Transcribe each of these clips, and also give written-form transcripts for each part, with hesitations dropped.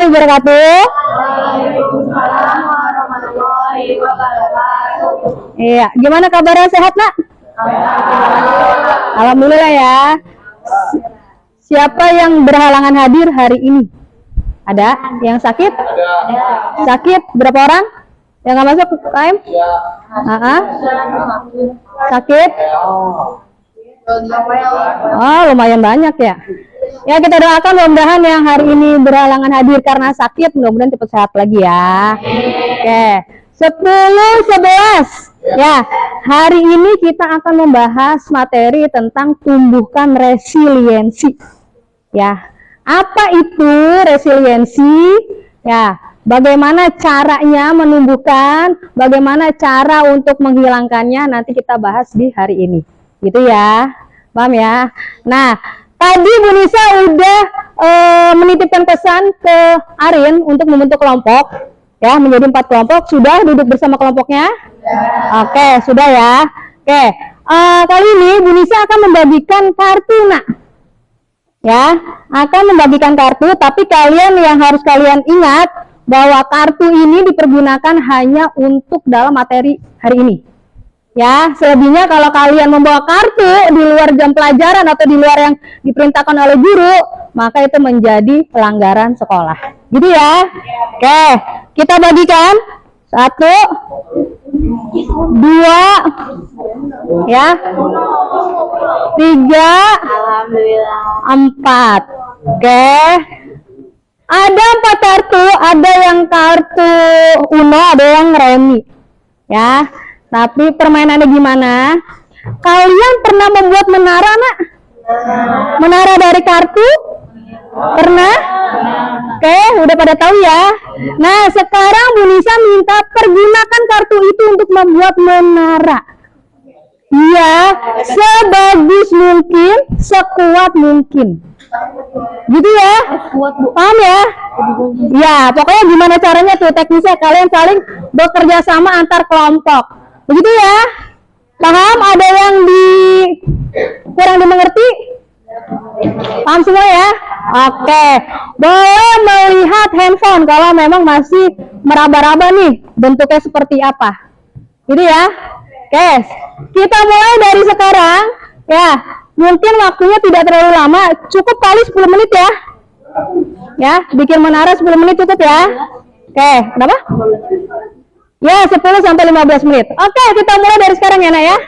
Wabarakatuh. Waalaikumsalam warahmatullahi wabarakatuh. Iya, gimana kabarnya, sehat nak? Alhamdulillah ya. Siapa yang berhalangan hadir hari ini? Ada yang sakit? Sakit berapa orang? Yang nggak masuk KM? Sakit? Oh, lumayan banyak ya. Ya, kita doakan mudah-mudahan yang hari ini berhalangan hadir karena sakit, mudah-mudahan cepat sehat lagi ya. Oke, 10-11. Ya, hari ini kita akan membahas materi tentang tumbuhkan resiliensi. Ya, apa itu resiliensi? Ya, bagaimana caranya menumbuhkan, bagaimana cara untuk menghilangkannya, nanti kita bahas di hari ini. Gitu ya, paham ya? Nah, tadi Bu Nisa udah menitipkan pesan ke Arin untuk membentuk kelompok, ya, menjadi 4 kelompok. Sudah duduk bersama kelompoknya? Oke, sudah ya. Oke, kali ini Bu Nisa akan membagikan kartu, nak. Ya, akan membagikan kartu, tapi kalian yang harus kalian ingat bahwa kartu ini dipergunakan hanya untuk dalam materi hari ini. Ya, selebihnya kalau kalian membawa kartu di luar jam pelajaran atau di luar yang diperintahkan oleh guru, maka itu menjadi pelanggaran sekolah. Gitu ya. Oke, kita bagikan 1, 2, ya, 3, Alhamdulillah. 4. Oke. Ada 4 kartu, ada yang kartu Uno, ada yang remi. Ya. Tapi permainannya gimana? Kalian pernah membuat menara, nak? Menara dari kartu? Pernah? Oke, udah pada tahu ya. Nah, sekarang Bu Nisa minta pergunakan kartu itu untuk membuat menara. Iya, sebagus mungkin, sekuat mungkin. Gitu ya? Paham ya? Ya, pokoknya gimana caranya tuh teknisnya, kalian saling bekerja sama antar kelompok. Begitu ya? Paham? Ada yang kurang dimengerti? Paham semua ya? Oke. Boleh melihat handphone kalau memang masih meraba-raba nih bentuknya seperti apa. Gitu ya? Oke. Kita mulai dari sekarang. Ya, mungkin waktunya tidak terlalu lama, cukup kali 10 menit ya. Ya, bikin menara 10 menit cukup ya. Oke, kenapa? Ya, 10-15 menit. Oke, kita mulai dari sekarang ya, nak ya.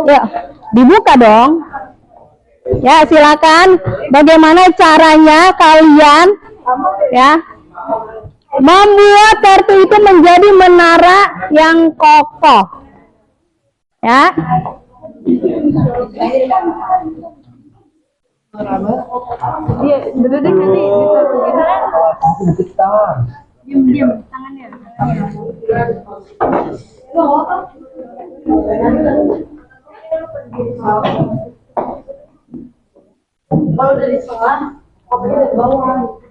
Ya, dibuka dong. Ya, silakan. Bagaimana caranya kalian ya membuat kartu itu menjadi menara yang kokoh. Ya. Iya, bener deh nanti diam tangannya. Kalau dari sekolah, pokoknya dari bawah.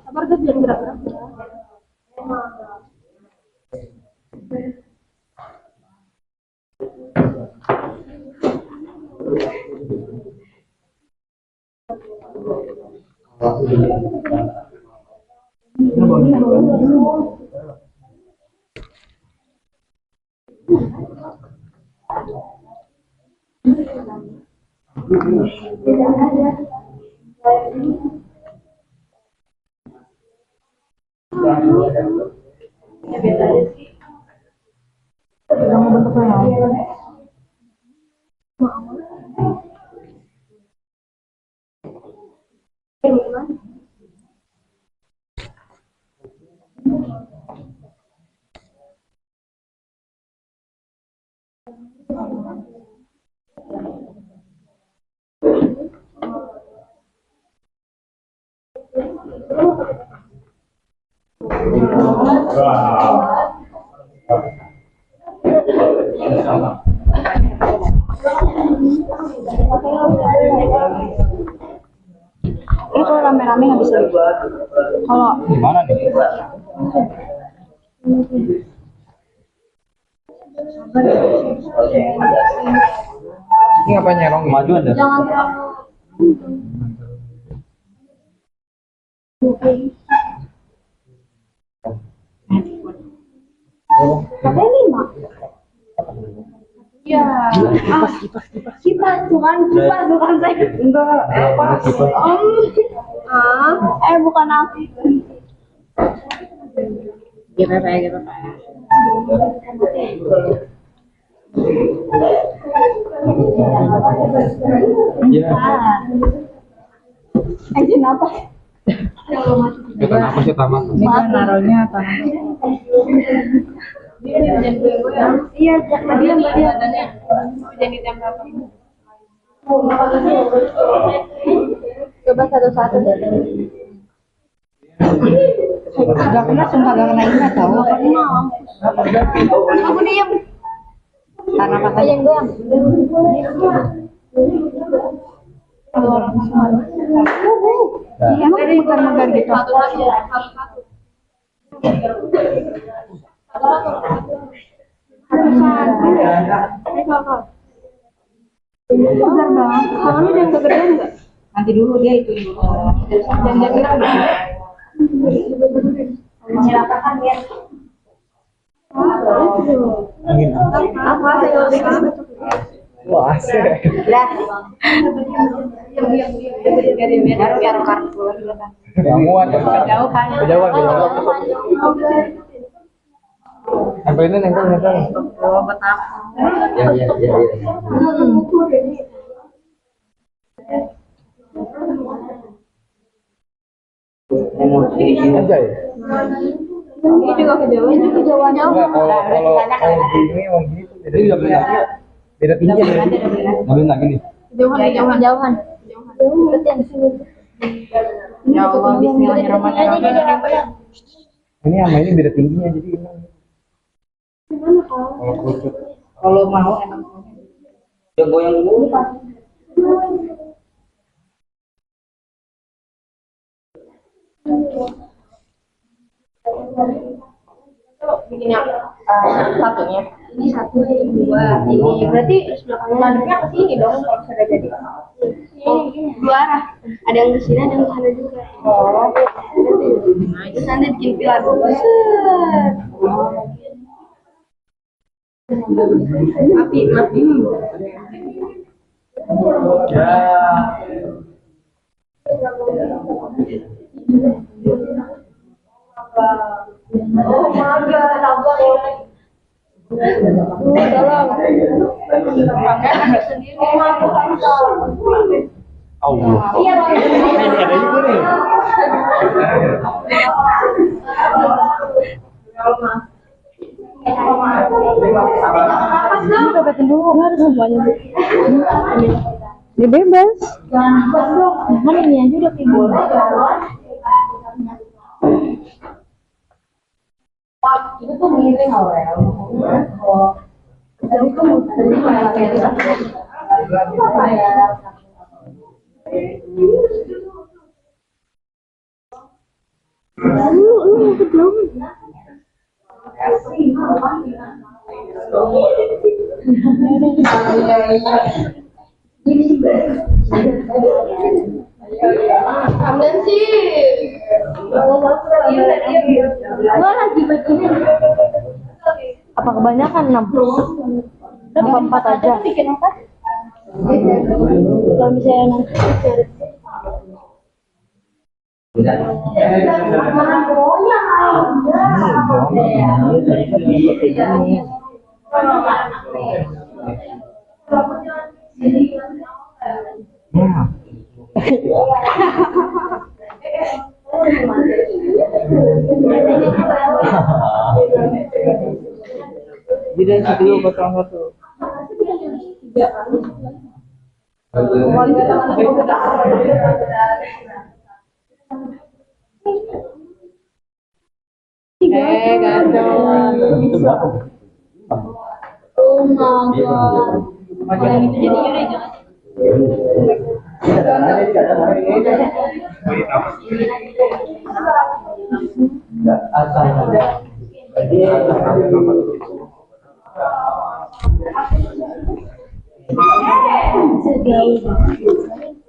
Sabar guys, jangan gerak-gerak. Ini kalau rame-rame nggak bisa. Kalau Gimana nih? Ini apa nyerong? Maju Anda. katanya 5. Iya. Kipas bukan saya. Enggak. Bukan aku. Gitu Pak. Iya. Izin apa? Kita apa sih tamat? Ini kan naruhnya tanah. Iya, tadi yang badannya jadi tempel apa? Coba satu-satu deh. Gak kena, sumpah gak kena ingat tau. Aku diam. Tanah apa yang doang. Emang megar-megar gitu. Megar banget. Kalau lu jangan kegedean enggak? Nanti dulu dia itu dulu. Dan jangan menyerahkan ya. Apa saya Wah, asik. lah. Biar kartu. Yang muat. Kejauhan. Kejauhan. Nempelin. Oh, betapa. Ya. Aja ya. Ini juga kejauhan. Enggak, kalau gini tuh beda tinggi ya. Ngambil lagi nih. Jauhan. Betul di sini. Ya Allah, bismillahirrahmanirrahim. Ini sama ini beda tingginya jadi emang. Kalau kerucut. Kalau mau enak. Ya goyang dulu. Bikin yang satunya. Ini satu, ini dua. Ini berarti madepnya ke sini dong kalau sudah jadi. Dua arah. Ada yang ke sini, ada yang ke sana juga. Oh. Terus Anda bikin pilar. Api. Ya. Oh, maga, nabrak. Tolong. Pakai sendiri. Allah. Iya, Ini ada ibu nih. Ini bebatin dulu. Harus semuanya. Ya bebas. Kan ini aja udah kayak gini. Itu tuh miring Aurel. Tadi tuh Kamden sih. Gua lagi begini. Apa kebanyakan 6? 4 aja. Bikin apa? Kalau misalnya nanti Jadi satu potong satu. Oh my god. Yang itu jadinya udah jangan.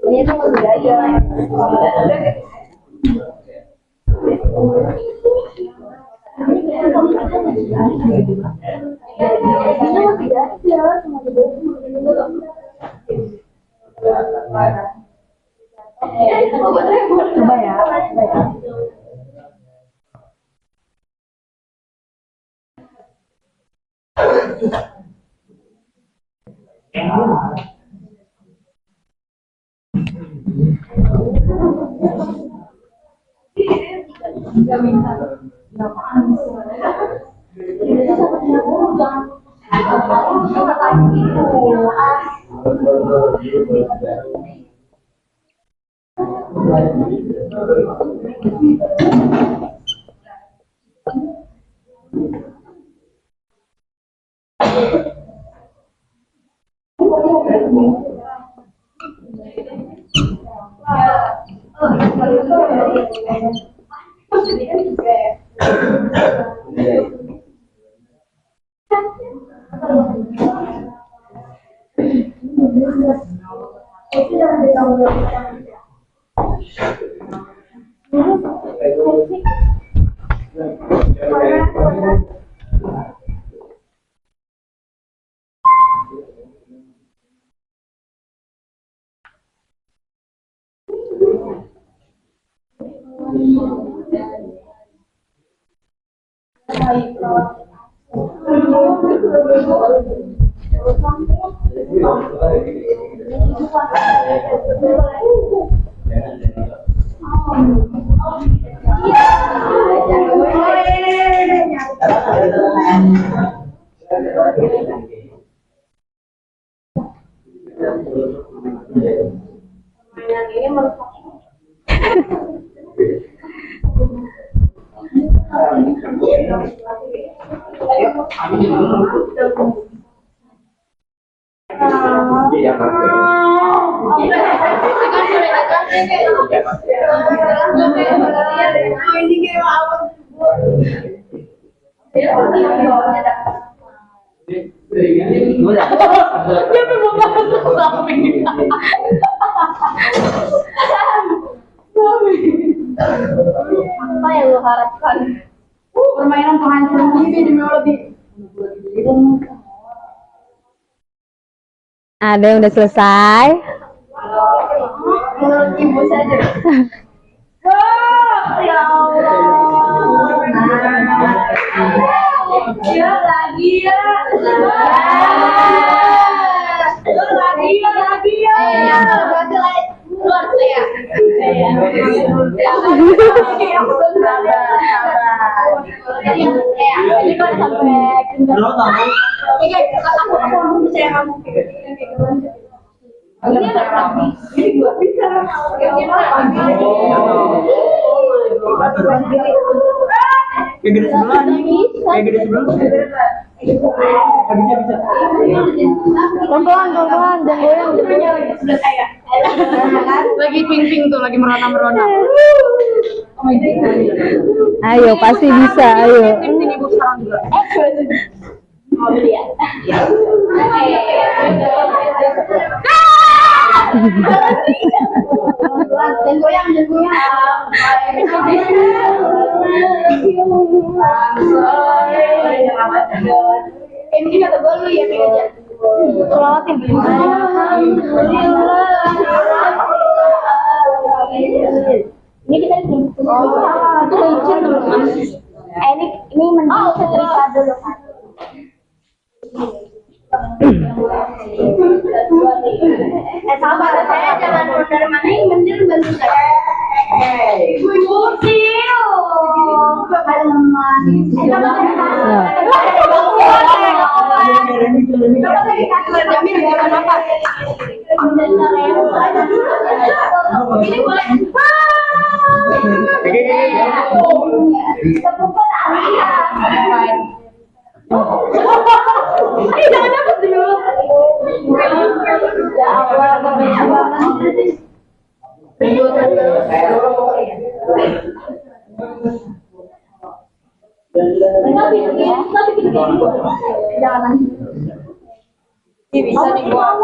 Ini tuh budaya. Coba ya. Mainan ini merusak. Apa yang lo harapkan? Permainan penghancur TV demi lebih. Ada yang udah selesai. Menurut ibu saja. Ya Allah. Ya lagi ya. Lagi ya. Luar saya. Jadi kalau sampai aku bisa kamu ini gua bisa kayak gede sebelah nih, kayak gede sebelah bisa Pelan-pelan, jangan goyang. lagi ping tuh, lagi merona. Ayo, pasti bisa, ayo. Ibu sekarang juga. Mau beli ya? Dan goyang. Ini kata gue lu ya pengen aja. Selawatin. Ini kita itu licin teman-teman. Ini mending setrika dulu kan. Sabar saya jangan dari mana ini mending bantu saya. Ibu siu. apa? Ini boleh. Jangan dapat dulu. Ya Allah, jangan. Ini bisa dibuat.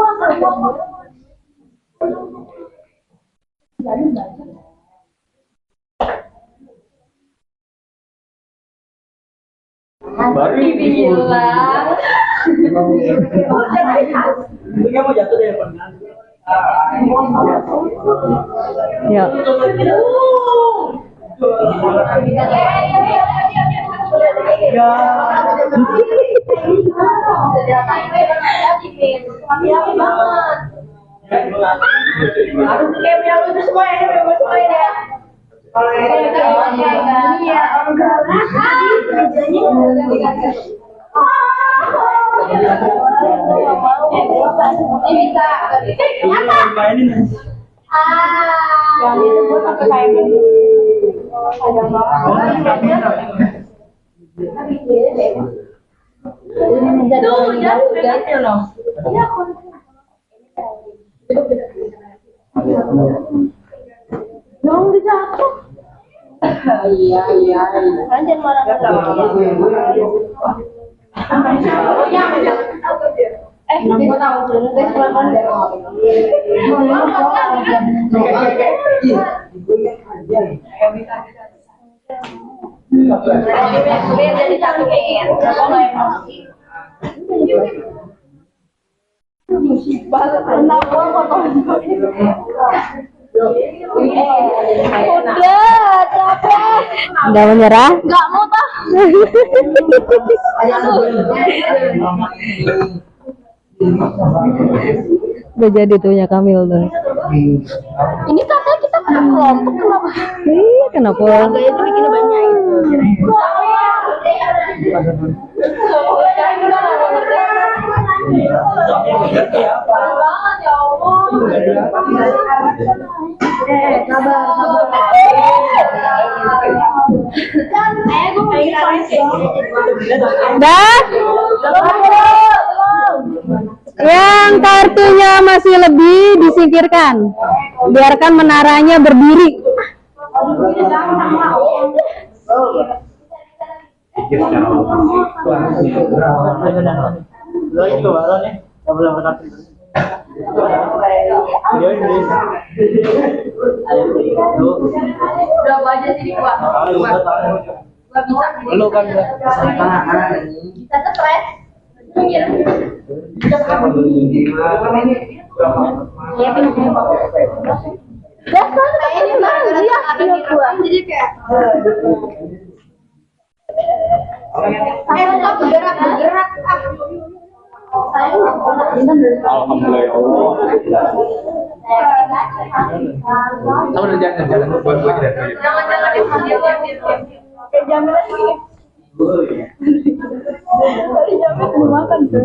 Baru dibilang. Itu mau jatuh deh, Ya. Yang itu buat pakai kain ini. Ada Iya. Kan jangan marah. Gue tahu guys, jadi satu udah capek. Udah menyerah? Nggak mau toh. Udah jadi tuhnya Kamil tuh. Ini katanya kita pernah kelompok, kenapa? Ih, kenapa? Gaya itu bikin banyak itu. Dah? Yang kartunya masih lebih disingkirkan. Biarkan menaranya berdiri. Berapa aja sih gua? Gak bisa. Lu kan Bisa stres. Iya. Biasa ini gara-gara ada gua. Jadi kayak stop bergerak. alhamdulillah. Sama udah jalan buat gue tidak. Jangan kayak jaminan gini. Tadi jamin mau makan tuh.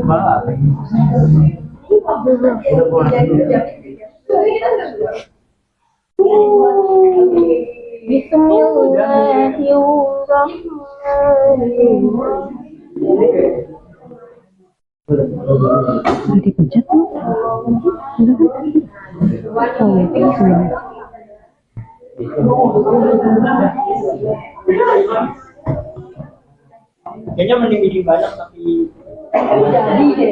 Udah dipencet tuh. Udah kan? Oh ya, sudah. Kayaknya mending bikin banyak tapi Jadi deh.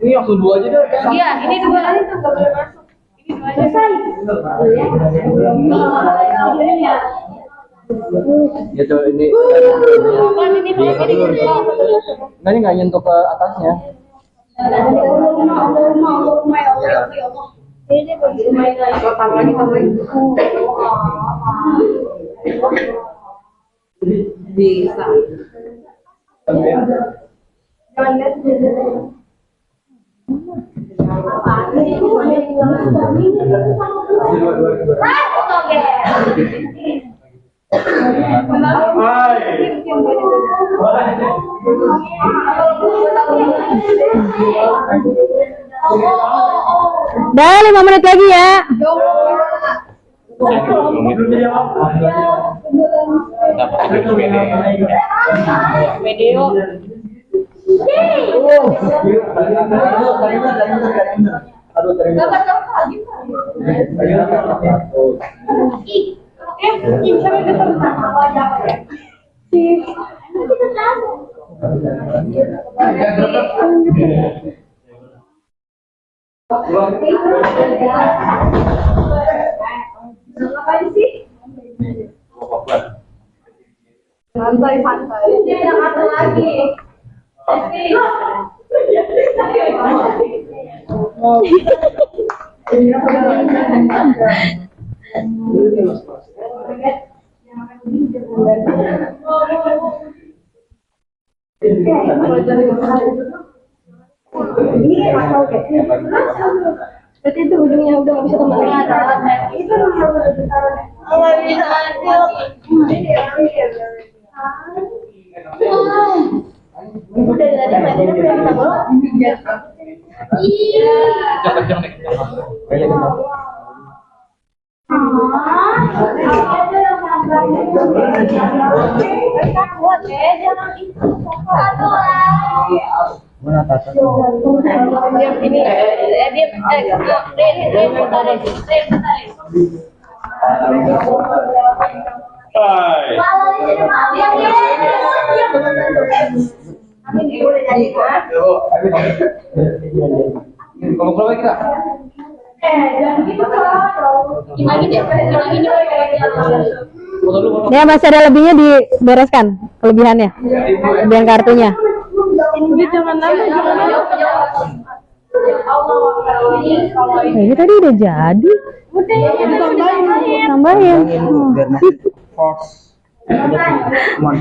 ini langsung dua aja deh. Iya, ini dua kali tuh nggak boleh masuk. Ini dua aja. Selesai. Gitu ini. Ini nggak nyentuh ke atasnya. Bisa. Dah 5 menit lagi ya. Video. Aduh, terima. Ngapain sih? Santai-santai. Dia yang atur lagi. Berarti itu ujungnya udah nggak bisa kembali. Itu nggak bisa. Udah tadi mainnya udah kita bawa. Iya. Kalau lagi kak. Ya masih ada lebihnya, dibereskan kelebihannya, kelebihan kartunya. Ini tadi udah jadi. Tambahin. Force. Mon.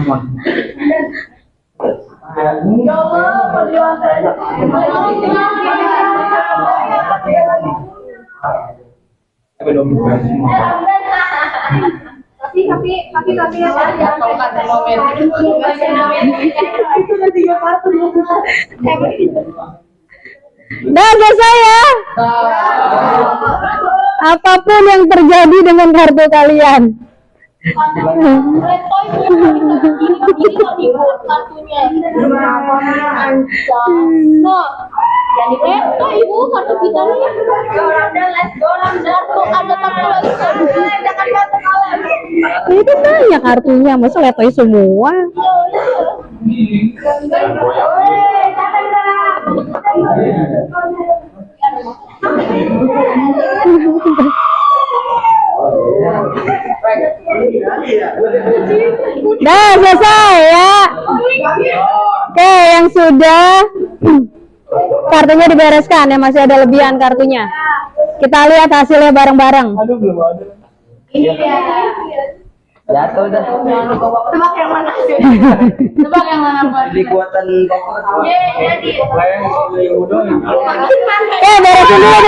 Tapi Dah selesai ya. Apapun yang terjadi dengan kartu kalian. Jadi ibu kartu kita nih. Kartu ada kartu lagi. Jangan kartu kalah. Itu banyak kartunya, masa letoy semua. Dah selesai ya. Oke, yang sudah kartunya dibereskan, ya masih ada lebihan kartunya. Kita lihat hasilnya bareng-bareng. Aduh, belum ada. Jatuh dah. Tebak yang mana sih? Tebak yang mana, Pak? Di kuatan pokok. Jadi.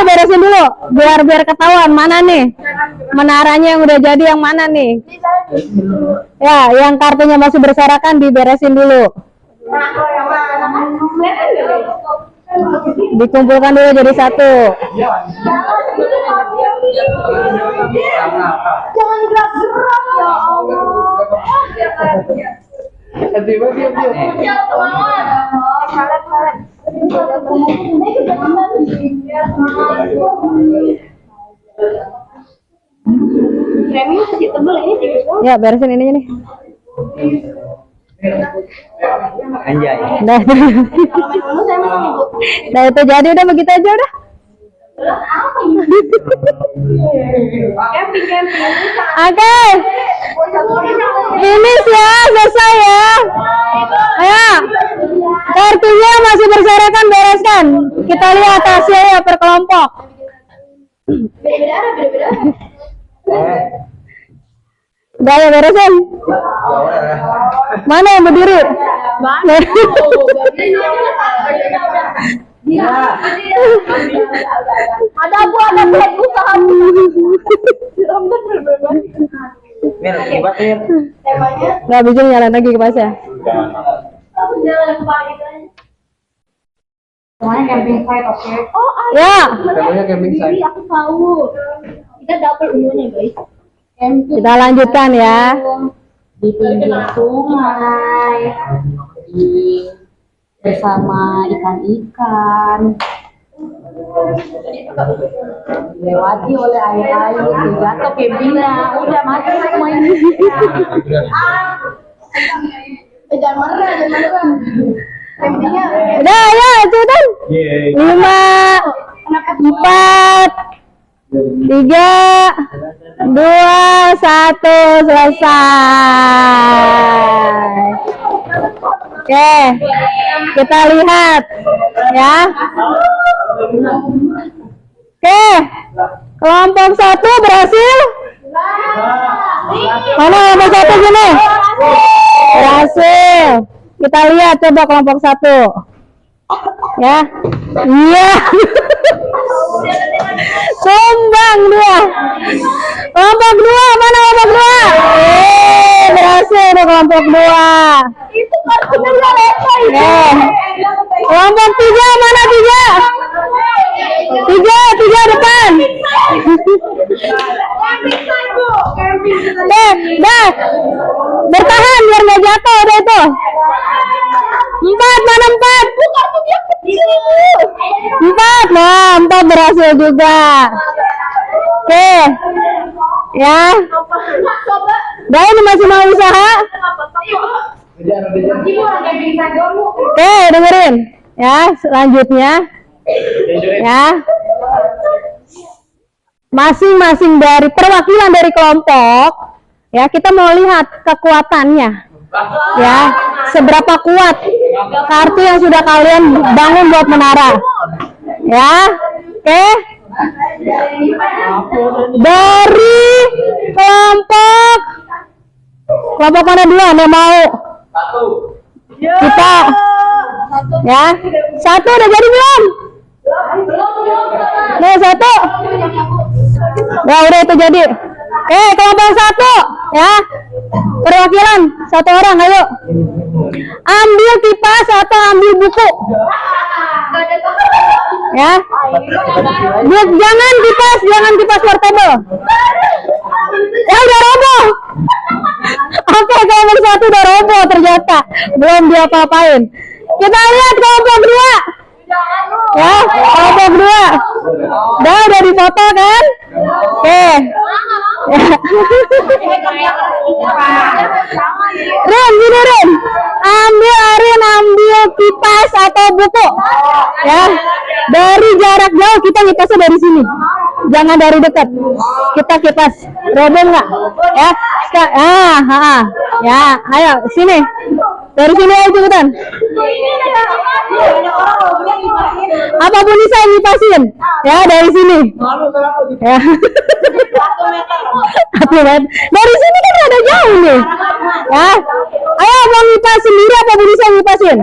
Beresin dulu, biar ketahuan mana nih menaranya yang udah jadi, yang mana nih. Ya, yang kartunya masih berserakan diberesin dulu. Dikumpulkan dulu jadi satu. Jangan gerak-gerak ya Allah. Remi masih tebel ini tipis banget. Ya, beresin ininya nih. Anjay. Dah. Kalau main dulu saya menang, Bu. Nah itu jadi, udah begitu aja udah. Oke. Finish ya, selesai ya. Ayo. Kartunya masih berserakan, bereskan. Kita lihat hasilnya per kelompok. Udah ya, beresin. Mana yang berdiri? Ada bu, ada buat usaha. Mir, batir. Nggak bisa nyalain lagi kipasnya. Semuanya camping site, oke? Oh, Ya. Temanya camping site. aku tahu. Kita dapet ilmunya, guys. Kita lanjutkan ya. Di pinggir sungai, bersama ikan-ikan, dilewati oleh air-air, jatuh campingnya, udah mati semua ini. Jangan marah, jangan marah. Campingnya Udah ya, cepetan. 5, 4, 3, 2, 1, selesai. Oke, kita lihat ya. Oke, kelompok 1 berhasil. Mana kelompok 1 gini? Berhasil. Kita lihat coba kelompok 1. Ya. Iya. Sumbang dia. Kelompok 2, mana kelompok 2? Berhasil deh kelompok 2. itu kartunya nggak leceh itu. Kelompok 3, mana 3? 3 depan. Dah. Bertahan biar nggak jatuh deh itu. 4, mana 4? 4, nah 4 berhasil juga. Oke, ya. Dah, ini masih mau usaha. Oke, dengerin. Ya, selanjutnya. Ya. Masing-masing dari perwakilan dari kelompok, ya kita mau lihat kekuatannya. Ya, seberapa kuat kartu yang sudah kalian bangun buat menara. Ya. Oke. Dari kelompok mana dulu yang mau? Kita ya. 1 udah jadi belum? Nih 1. Ya udah itu jadi. Kelompok 1 ya. Perwakilan 1 orang, ayo. Ambil kipas atau ambil buku. Ya. Jangan kipas portable. Ya udah roboh. Oke, kelompok 1 udah roboh ternyata. Belum diapa-apain. Kita lihat kelompok 2. Ya, kelompok 2. Udah difoto kan? Oke. Rin. Ambil kipas atau buku. Ya. Dari jarak jauh kita ngipasnya dari sini. Jangan dari dekat. Kita kipas. Robong nggak? Ya. Ya, ayo sini. Dari sini aja cepetan. Apapun bisa ngipasin. Ya, dari sini. Ya. 1 meter. Dari sini kan ada jauh nih. Ya. Ayo mau ngipas sendiri apa bisa ngipasin?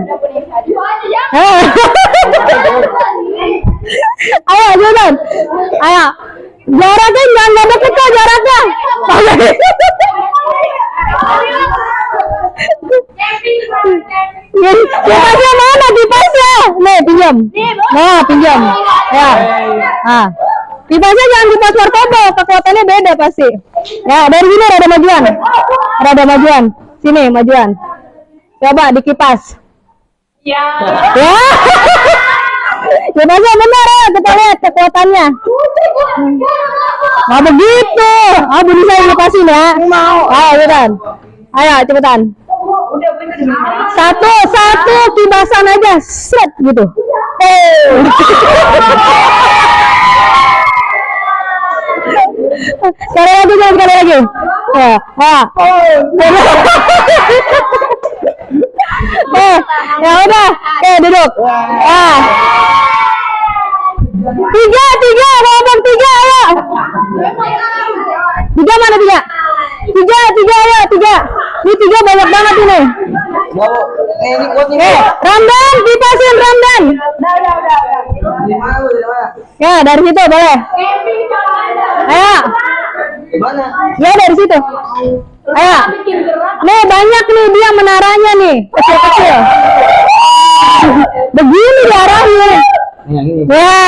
Ayo cepetan. Ayo. Jaraknya jangan deket kok jaraknya. Kipasnya mana kipasnya? Nih pinjam. Nah pinjam. Ya. Ah. Kipasnya jangan kipas portable, kekuatannya beda pasti. Ya dari sini rada majuan. Sini majuan. Coba dikipas. Ya. Kipasnya benar ya, kita lihat kekuatannya. Nah begitu. Budi saya kipasin ya. Mau. Cepetan. Ayo cepetan. 1 kibasan aja, set gitu. Sekali lagi, sekali lagi. Ya, ya udah, duduk. Tiga, kelompok tiga, ayo. Tiga mana tiga? Tiga, ayo, tiga. Ini tiga banyak banget ini. Ramdan, kipasin Ramdan. Ya, dari situ boleh. Ayo. Ya, dari situ. Ayo. Nih, banyak nih dia menaranya nih, kecil-kecil. Begini diarahin. Ya,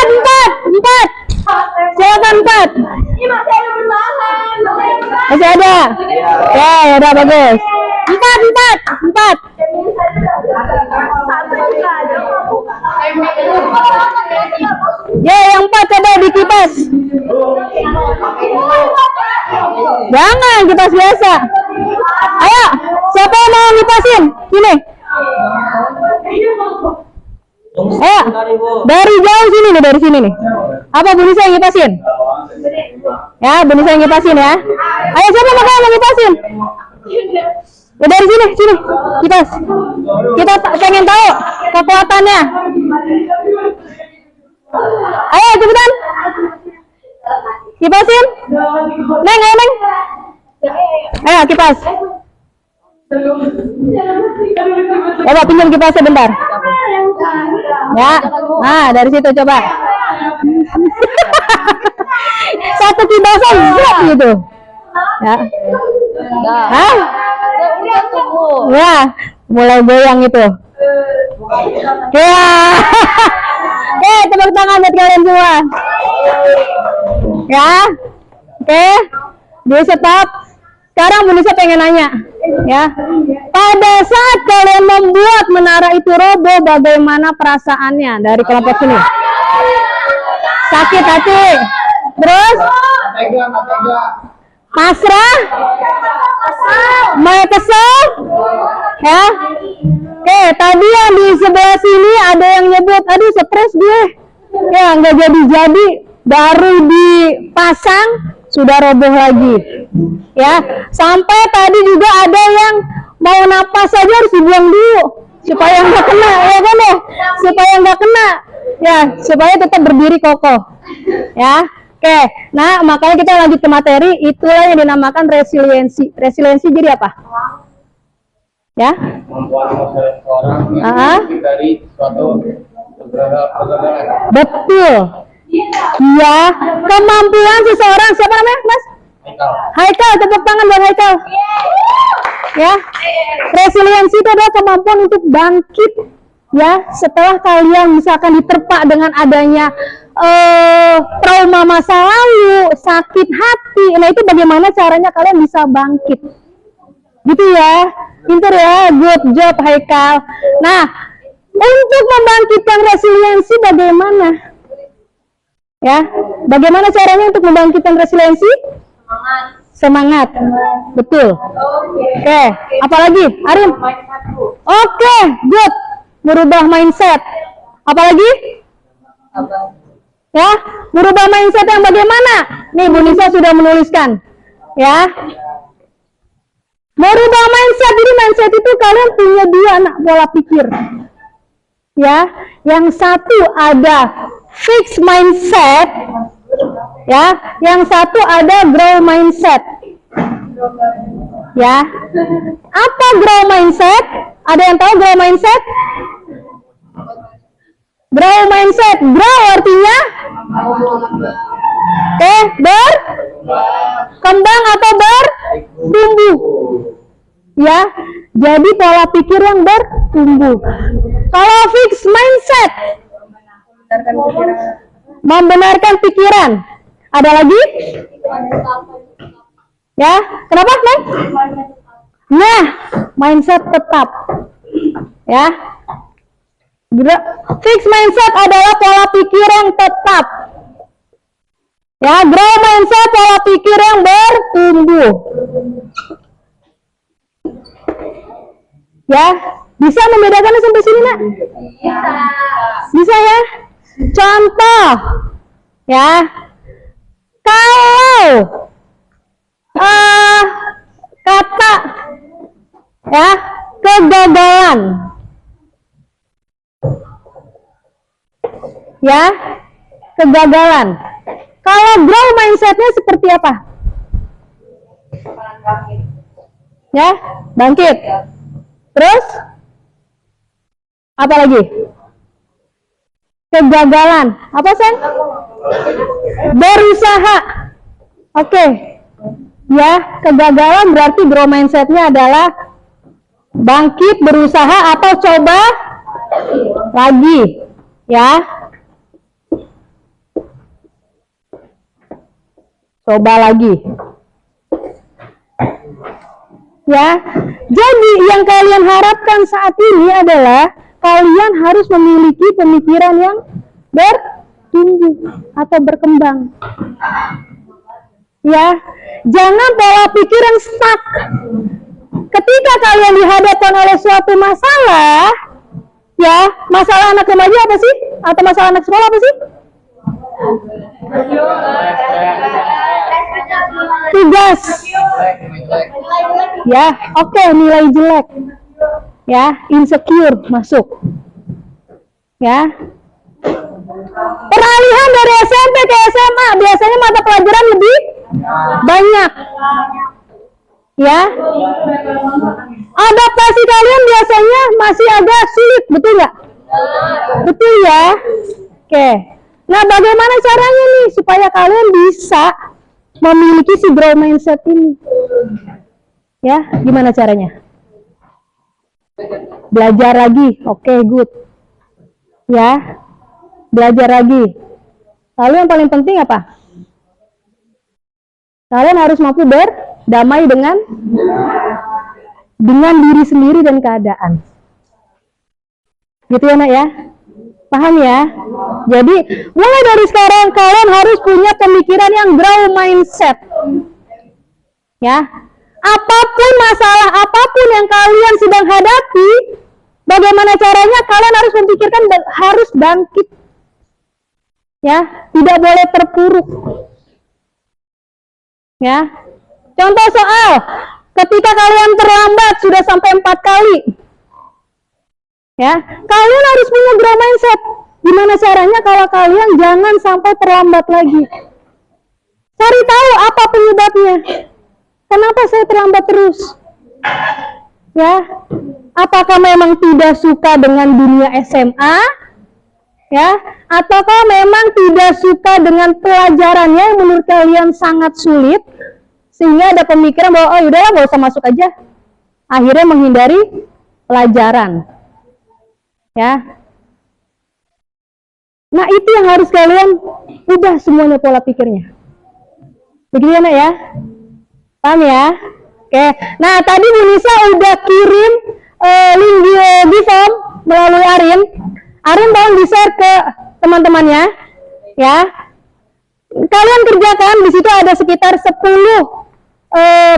empat. Silakan 4. Masih ada. Ya, udah bagus. 4. Ya, yang 4 coba dikipas. Jangan kipas biasa. Ayo, siapa yang mau ngipasin? Sini. Ayo, dari jauh sini nih, dari sini nih. Apa Bu Nisa yang ngipasin? Ya, Bu Nisa yang ngipasin ya. Ayo, siapa mau ngipasin? Ya, dari sini, kipas. Kita pengen tahu kekuatannya. Ayo, cepetan. Kipasin. Neng. Ayo, kipas. Coba pinjam kipasnya bentar. Ya, nah dari situ coba. Satu kipasan berat gitu. Ya. Ya, mulai goyang itu. Ya. Tepuk tangan buat kalian semua. Ya. Oke. Di stop. Sekarang Bu Nisa pengen nanya, ya. Pada saat kalian membuat menara itu roboh, bagaimana perasaannya dari kelompok sini? Sakit hati. Terus? Pasrah? Mau kesel? Ya. Oke, tadi yang di sebelah sini ada yang nyebut, aduh stres gue. Ya, nggak jadi-jadi, baru dipasang sudah roboh lagi. Ya, sampai tadi juga ada yang mau napas saja harus dibuang dulu supaya nggak kena, ya kan ya? Supaya nggak kena, ya, supaya tetap berdiri kokoh. Ya, oke. Nah, makanya kita lanjut ke materi. Itulah yang dinamakan resiliensi. Resiliensi jadi apa? Ya? Kemampuan seseorang dari suatu kegagalan. Betul. Ya, kemampuan seseorang, siapa namanya, Mas? Haikal, tepuk tangan buat Haikal. Ya, resiliensi itu adalah kemampuan untuk bangkit. Ya, setelah kalian misalkan diterpa dengan adanya trauma masa lalu, sakit hati, nah itu bagaimana caranya kalian bisa bangkit. Gitu ya, pintar ya, good job Haikal. Nah, untuk membangkitkan resiliensi bagaimana? Ya, bagaimana caranya untuk membangkitkan resiliensi? Semangat. Betul. Oke, apalagi? Arin? Oke, good. Merubah mindset. Apalagi? Ya, merubah mindset yang bagaimana? Nih, Bu Nisa sudah menuliskan. Ya. Merubah mindset. Jadi mindset itu kalian punya 2 anak pola pikir. Ya, yang satu ada fixed mindset, ya, yang satu ada grow mindset. Ya, apa grow mindset? Ada yang tahu grow mindset? Grow mindset, grow artinya berkembang atau bertumbuh. Ya, jadi pola pikir yang bertumbuh. Kalau fixed mindset, membenarkan pikiran. Ada lagi? Ya, kenapa, Neng? Nah, mindset tetap. Ya. Fixed mindset adalah pola pikir yang tetap. Ya, grow mindset pola pikir yang bertumbuh. Ya, bisa membedakannya sampai sini, Nak? Bisa ya? Contoh, ya, kalau kata ya kegagalan, ya kegagalan. Kalau grow mindsetnya seperti apa? Ya, bangkit. Terus apa lagi? Kegagalan. Apa, Sen? Berusaha. Oke. Ya, kegagalan berarti grow mindsetnya adalah bangkit, berusaha, atau coba lagi. Ya. Coba lagi. Ya, jadi yang kalian harapkan saat ini adalah kalian harus memiliki pemikiran yang bertumbuh atau berkembang. Ya, jangan pola pikir yang stuck. Ketika kalian dihadapkan oleh suatu masalah, ya, masalah anak remaja apa sih? Atau masalah anak sekolah apa sih? Tugas. Ya, oke, nilai jelek. Ya, insecure masuk. Ya. Peralihan dari SMP ke SMA biasanya mata pelajaran lebih banyak. Ya. Adaptasi kalian biasanya masih agak sulit, betul nggak? Betul ya. Oke. Nah, bagaimana caranya nih supaya kalian bisa memiliki si grow mindset ini? Ya, gimana caranya? Belajar lagi. Oke, good. Ya. Belajar lagi. Lalu yang paling penting apa? Kalian harus mampu berdamai dengan diri sendiri dan keadaan. Gitu ya, Nak ya? Paham ya? Jadi, mulai dari sekarang kalian harus punya pemikiran yang grow mindset. Ya. Apapun masalah, apapun yang kalian sedang hadapi, bagaimana caranya kalian harus memikirkan harus bangkit. Ya, tidak boleh terpuruk. Ya. Contoh soal, ketika kalian terlambat sudah sampai 4 kali. Ya, kalian harus punya grow mindset. Gimana caranya kalau kalian jangan sampai terlambat lagi? Cari tahu apa penyebabnya. Kenapa saya terlambat terus? Ya, apakah memang tidak suka dengan dunia SMA? Ya, ataukah memang tidak suka dengan pelajarannya yang menurut kalian sangat sulit? Sehingga ada pemikiran bahwa, oh yaudahlah nggak usah masuk aja. Akhirnya menghindari pelajaran. Ya. Nah, itu yang harus kalian ubah semuanya pola pikirnya. Begitu ya, Nak ya? Paham ya? Oke. Nah, tadi Bu Nisa udah kirim link di form melalui Arin. Arin tolong di-share ke teman-temannya. Ya. Kalian kerjakan, di situ ada sekitar 10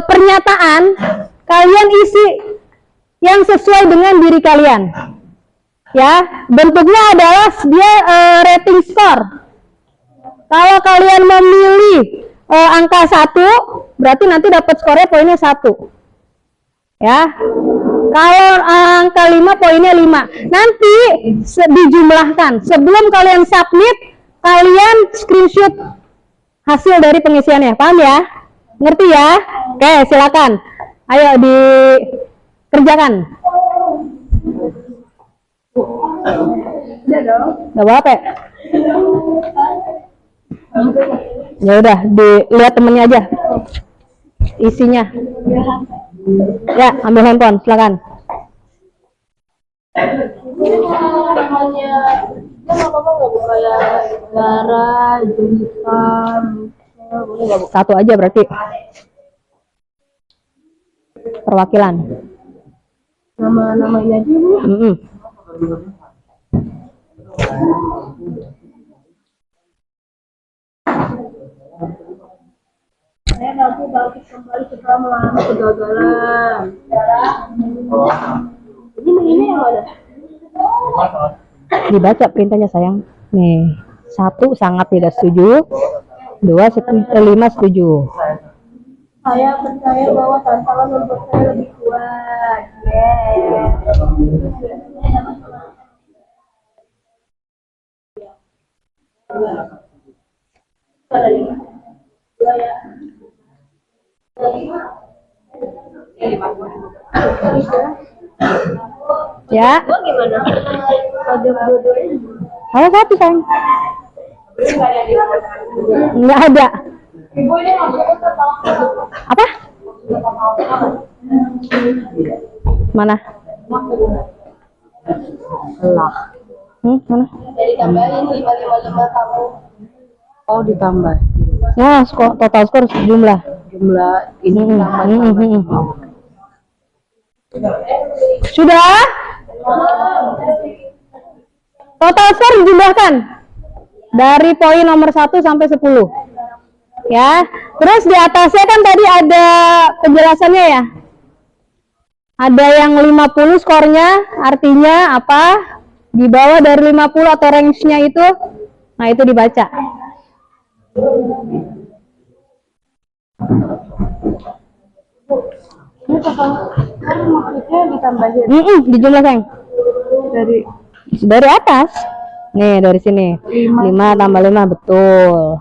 pernyataan. Kalian isi yang sesuai dengan diri kalian. Ya, bentuknya adalah dia rating score. Kalau kalian memilih angka 1, berarti nanti dapat skornya poinnya 1. Ya. Kalau angka 5, poinnya 5. Nanti dijumlahkan. Sebelum kalian submit, kalian screenshot hasil dari pengisiannya. Paham ya? Ngerti ya? Oke, silakan. Ayo dikerjakan. Gak apa-apa ya? Ya udah, dilihat temennya aja isinya. Ya, ambil handphone, silakan. Satu aja berarti. Perwakilan. Nama ini aja, Bu. Saya mampu bangkit kembali setelah mengalami kegagalan. Ini yang mana? Dibaca perintahnya sayang. Nih, 1 sangat tidak setuju, 5 setuju. Saya percaya bahwa tantangan membuat saya lebih kuat. Ya. Gua gimana? Ada dua-duanya. Ada 1 sayang. Nggak ada. Apa? Mana? Lah. Mana? Jadi tambahin 555 kamu. Oh, ditambah. Nah, total skor jumlah. Jumlah ini tambah. Sudah? Total skor dijumlahkan dari poin nomor 1 sampai 10. Ya. Terus di atasnya kan tadi ada penjelasannya ya. Ada yang 50 skornya, artinya apa? Di bawah dari 50 atau range-nya itu. Nah, itu dibaca. Ini total kan maksudnya ditambahin Dijumlah sayang. dari atas. Nih, dari sini. 5 tambah 5, betul.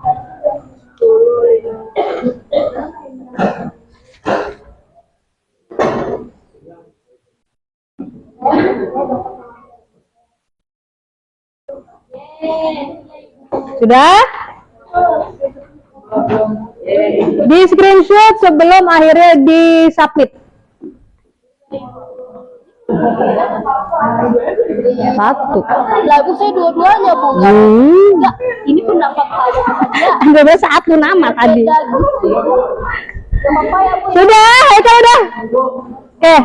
Sudah? Di screenshot sebelum akhirnya di submit. 1. lagu saya dua-duanya bukan. Enggak, ini pendapat saya dia. Ada 1 nama tadi. Apa ya Bu? Sudah, itu udah. Oke.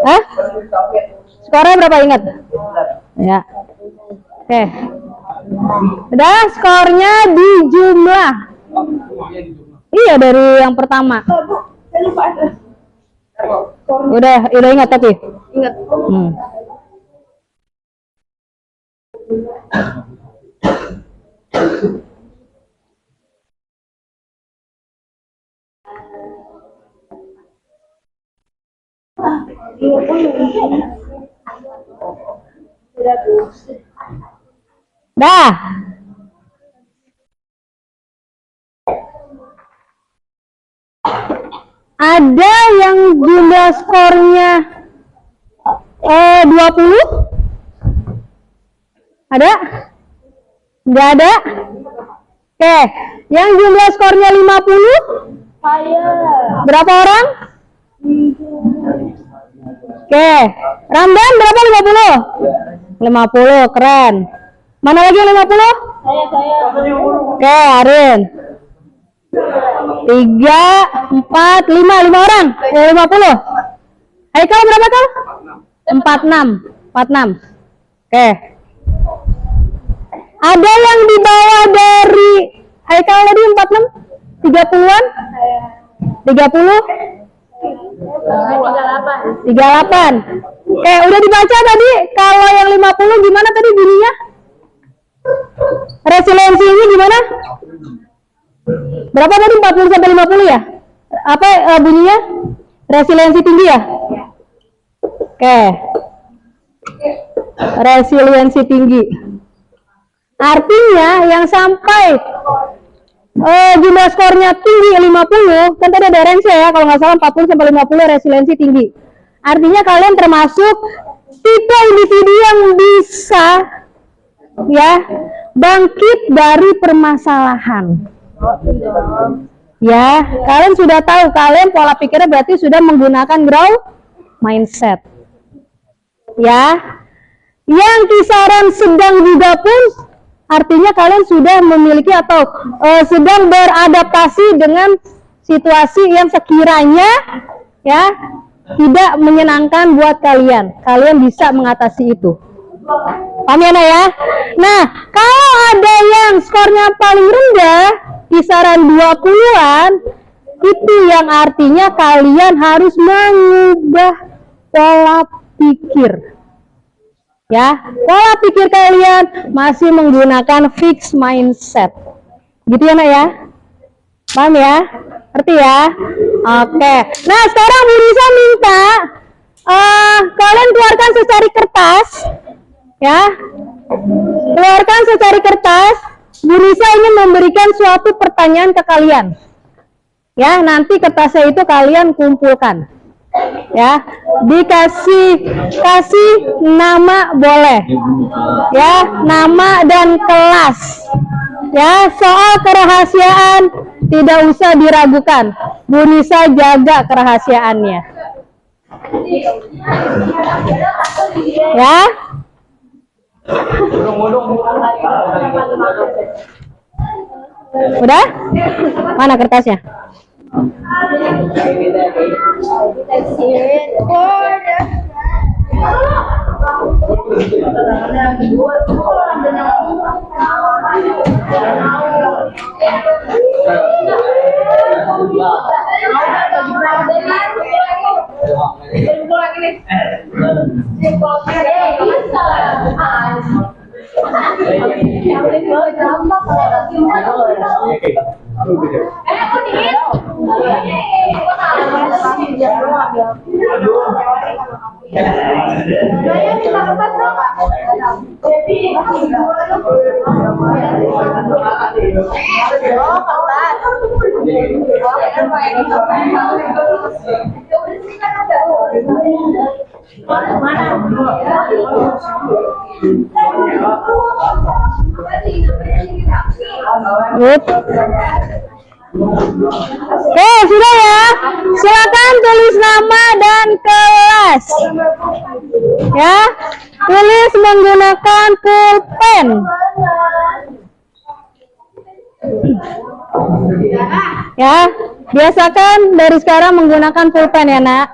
Hah? Skornya berapa ingat? Ya. Oke. Udah, skornya di jumlah. Iya, dari yang pertama. Udah ingat tapi. Ingat. Dah. Ada yang jumlah skornya 20? Ada? Nggak ada? Oke, yang jumlah skornya 50? Saya. Berapa orang? Oke, Ramdan berapa 50? 50, keren. Mana lagi yang 50? Saya. Oke, Arin. 3, 4, 5 orang. 50. Haikal berapa kau? 46. Oke. Ada yang di bawah dari Haikal tadi 46? 30-an? 30? 38. Oke, udah dibaca tadi. Kalau yang 50 gimana tadi bunyinya? Resiliensinya gimana? Berapa tadi? 40 sampai 50 ya? Apa bunyinya? Resiliensi tinggi ya? Oke. Resiliensi tinggi. Artinya yang sampai jumlah skornya tinggi 50, kan tadi ada range ya, kalau nggak salah 40 sampai 50 resiliensi tinggi. Artinya kalian termasuk tipe individu yang bisa ya bangkit dari permasalahan. Ya, kalian sudah tahu, kalian pola pikirnya berarti sudah menggunakan growth mindset. Ya, yang kisaran sedang juga pun artinya kalian sudah memiliki atau sedang beradaptasi dengan situasi yang sekiranya ya tidak menyenangkan buat kalian. Kalian bisa mengatasi itu. Paham ya? Nah, kalau ada yang skornya paling rendah, kisaran 20-an, itu yang artinya kalian harus mengubah pola pikir. Ya, pola pikir kalian masih menggunakan fixed mindset. Gitu ya, Nak ya? Paham ya? Ngerti ya? Oke. Nah, sekarang Bu Risa minta kalian keluarkan secari kertas. Ya. Keluarkan secari kertas. Bu Risa ingin memberikan suatu pertanyaan ke kalian. Ya, nanti kertasnya itu kalian kumpulkan. Ya, kasih nama boleh. Ya, nama dan kelas. Ya, soal kerahasiaan tidak usah diragukan. Bu Nisa jaga kerahasiaannya. Ya. Udah? Mana kertasnya? Oke, sudah ya. Silakan tulis nama dan kelas. Ya, tulis menggunakan pulpen. Ya, biasakan dari sekarang menggunakan pulpen ya, Nak.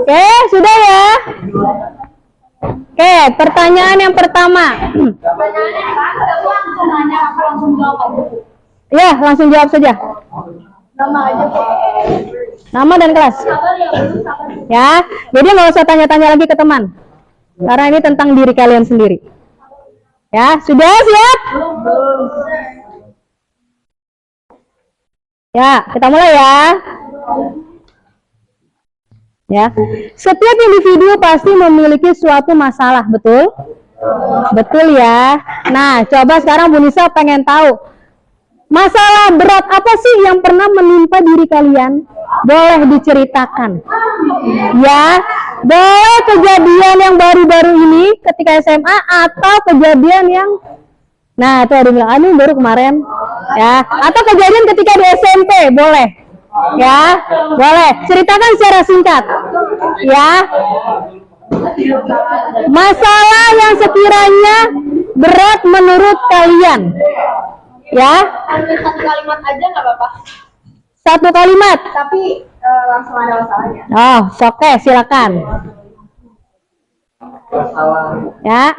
Oke, sudah ya. Oke, pertanyaan yang pertama. Ya, langsung jawab saja. Nama dan kelas. Ya, jadi nggak usah tanya-tanya lagi ke teman. Karena ini tentang diri kalian sendiri. Ya, sudah siap? Ya, kita mulai ya. Ya, setiap individu pasti memiliki suatu masalah, betul? Betul ya. Nah, coba sekarang Bu Nisa pengen tahu masalah berat apa sih yang pernah menimpa diri kalian? Boleh diceritakan. Ya, boleh kejadian yang baru-baru ini ketika SMA atau kejadian yang itu ada bilang, ini baru kemarin. Ya, atau kejadian ketika di SMP, boleh. Ya, boleh. Ceritakan secara singkat. Ya. Masalah yang sekiranya berat menurut kalian. Ya. Satu kalimat aja nggak apa-apa. Satu kalimat. Tapi langsung ada masalahnya. Oh, oke, silakan. Ya.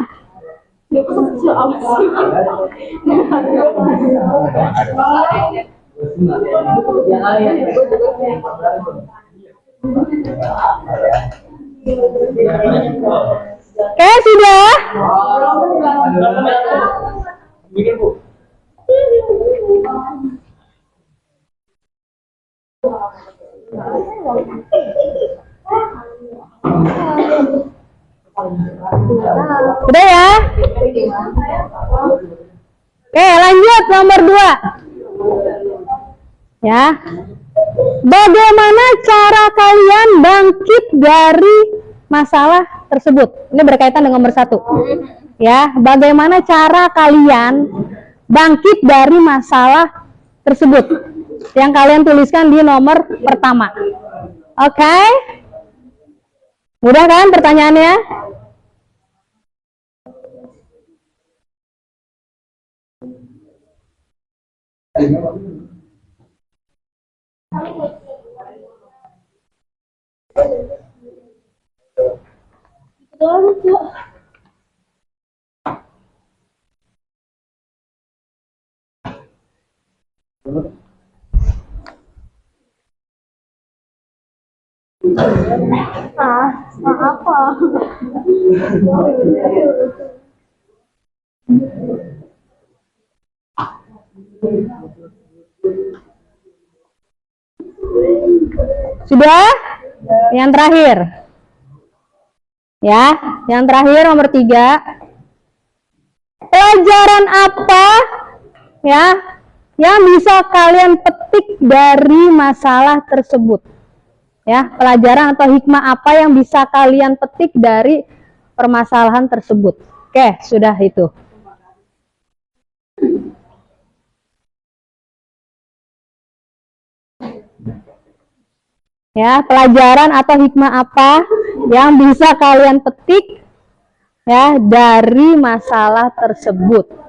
Oke, sudah. Udah ya? Oke, lanjut nomor 2. Ya. Bagaimana cara kalian bangkit dari masalah tersebut? Ini berkaitan dengan nomor 1. Ya, bagaimana cara kalian bangkit dari masalah tersebut? Yang kalian tuliskan di nomor pertama. Oke? Mudah kan pertanyaannya? Apa? Sudah? Yang terakhir. Ya, yang terakhir nomor 3. Pelajaran apa ya yang bisa kalian petik dari masalah tersebut? Ya, pelajaran atau hikmah apa yang bisa kalian petik dari permasalahan tersebut? Oke, sudah itu. Ya, pelajaran atau hikmah apa yang bisa kalian petik ya dari masalah tersebut?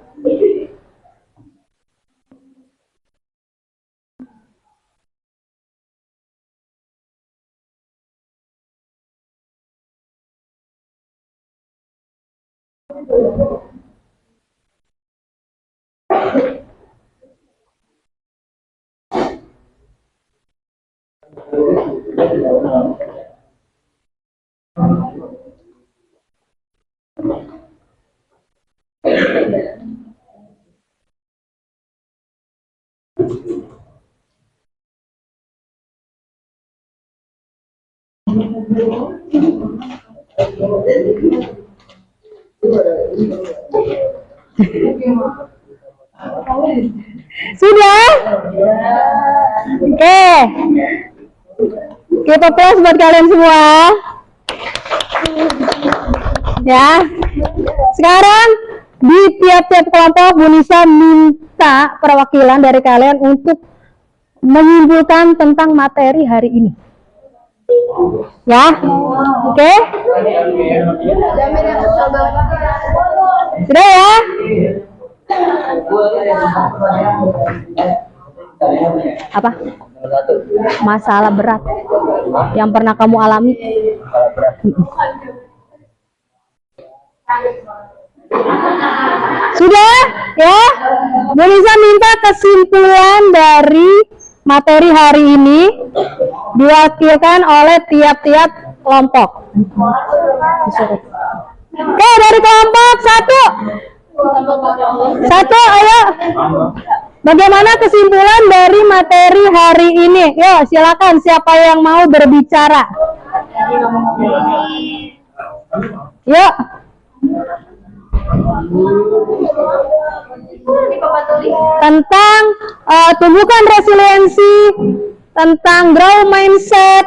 Sudah? Oke. Kita plus buat kalian semua. Ya. Sekarang di tiap-tiap kelompok Bu Nisa minta perwakilan dari kalian untuk menyimpulkan tentang materi hari ini. Ya. Oke? Sudah ya? Apa? Masalah berat yang pernah kamu alami. Sudah ya? Bu Nisa minta kesimpulan dari materi hari ini diwakilkan oleh tiap-tiap kelompok. Oke, dari kelompok 1. Ayo. Bagaimana kesimpulan dari materi hari ini? Yuk, silakan siapa yang mau berbicara. Yuk. Tentang tumbuhkan resiliensi, tentang grow mindset,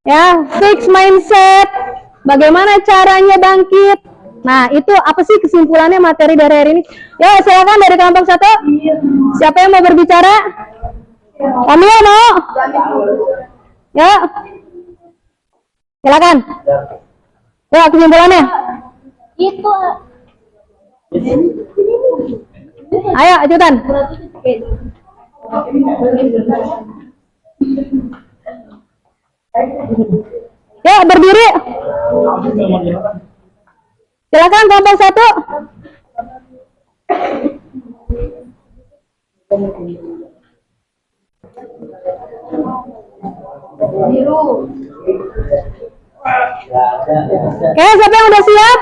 ya, fix mindset, bagaimana caranya bangkit. Nah, itu apa sih kesimpulannya materi dari hari ini? Ya, silakan dari kelompok 1. Siapa yang mau berbicara? Kamila mau? Ya. Silakan. Ya, kesimpulannya. Itu. Ayo, ikutan. Ya, berdiri. Silakan kelompok 1. Biru. Oke, siapa yang udah siap?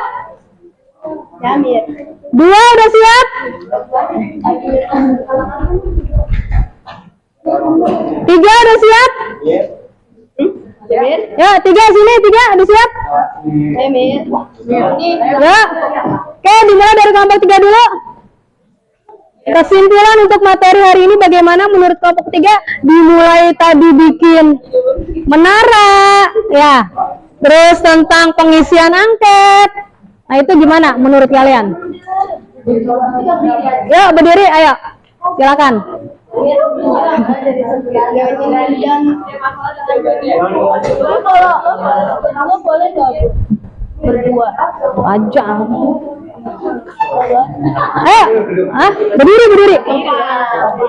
Jamir. 2 udah siap? 3 udah siap? Jamir. Ya, 3 sini, 3 udah siap? Jamir. Ya. Oke, dimulai dari kelompok 3 dulu. Kesimpulan untuk materi hari ini bagaimana menurut kelompok 3? Dimulai tadi bikin menara, ya. Terus tentang pengisian angket. Nah, itu gimana menurut kalian? Ya, berdiri, ayo. Silakan. Kalau boleh gabung berdua Aja. Berdiri.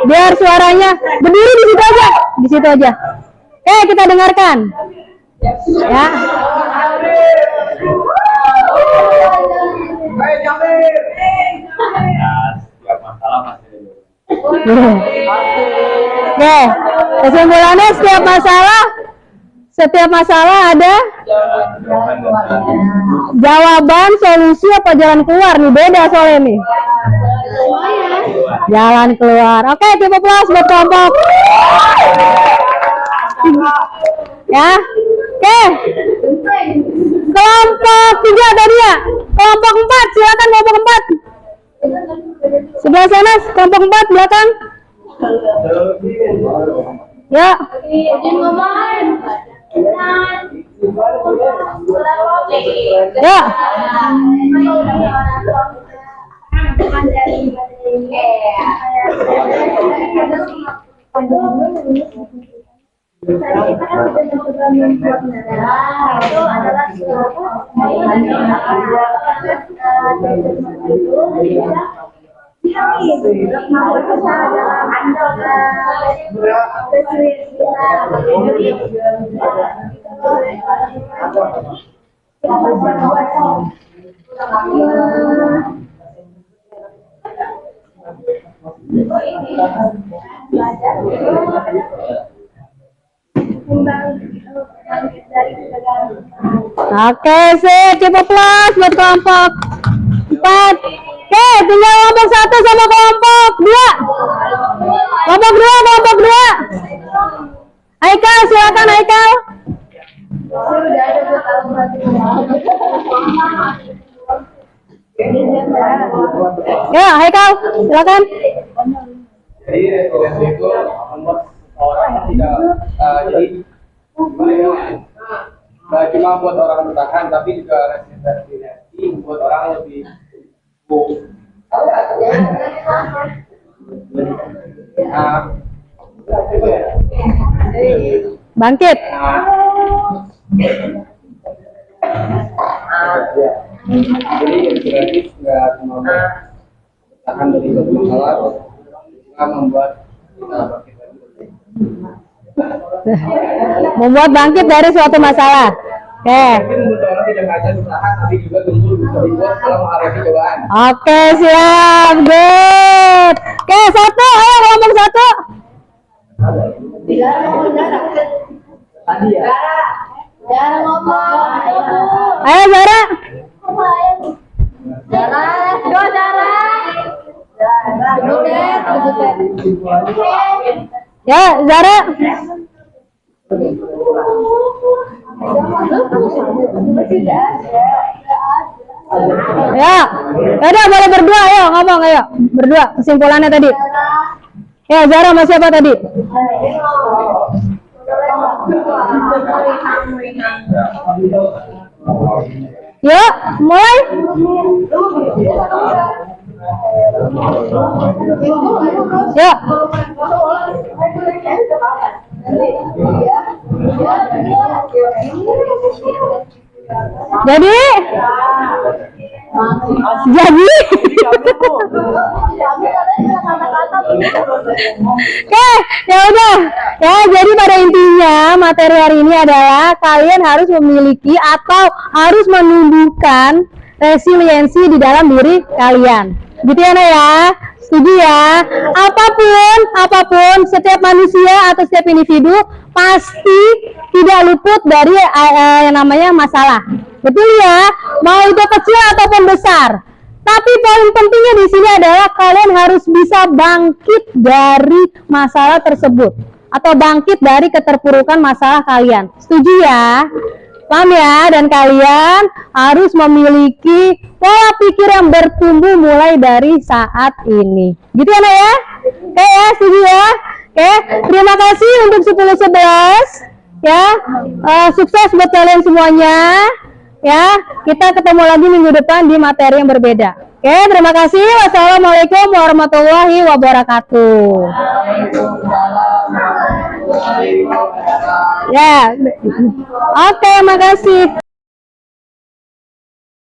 Biar suaranya berdiri di situ aja. Di situ aja. Oke, kita dengarkan. Ya. Oke, kesimpulannya setiap masalah setiap masalah ada jawaban, solusi, apa jalan keluar nih? Beda soalnya nih. Jalan keluar. Oke, kita plus buat kelompok. Ya. Oke. Kelompok 3 tadi ya. Kelompok 4, silakan kelompok 4. Sebelah sana, kelompok 4 belakang. Ya. Ya. Oke, sip, coba plus buat kelompok 4. Oke, tinggal kelompok 1 sama kelompok 2. Kelompok 2. Haikal, silakan Haikal. Ya, Haikal, silakan. Jadi resiliensi itu membuat orang tidak nggak cuma buat orang bertahan, tapi juga resiliensi membuat orang lebih bangkit. Jadi resiliensi nggak cuma bertahan dari suatu masalah, juga membuat kita bangkit lagi. Membuat bangkit dari suatu masalah. Oke. Membuat orang tidak hanya bertahan, tapi juga tumbuh berbuat dalam menghadapi cobaan. Oke, siap. Good. Oke, 1. Ayo kelompok 1. Tadi ya. Ayo Zara. Ya, Zara. Ya, udah boleh berdua, ayo ngomong, ayo berdua kesimpulannya tadi. Ya, Zara sama siapa tadi? Yuk, mulai. Ya. Jadi Oke, ya udah. Ya, jadi pada intinya materi hari ini adalah kalian harus memiliki atau harus menumbuhkan resiliensi di dalam diri kalian. Gitu ya, Nak ya? Setuju ya? Apapun setiap manusia atau setiap individu pasti tidak luput dari yang namanya masalah. Betul ya? Mau itu kecil ataupun besar. Tapi poin pentingnya di sini adalah kalian harus bisa bangkit dari masalah tersebut atau bangkit dari keterpurukan masalah kalian. Setuju ya? Paham ya? Dan kalian harus memiliki pola pikir yang bertumbuh mulai dari saat ini. Gitu ya, Nak ya? Oke ya, setuju ya? Oke, terima kasih untuk 10-11 ya. Sukses buat kalian semuanya. Ya, kita ketemu lagi minggu depan di materi yang berbeda. Oke, terima kasih. Wassalamualaikum warahmatullahi wabarakatuh. Ya, oke, makasih.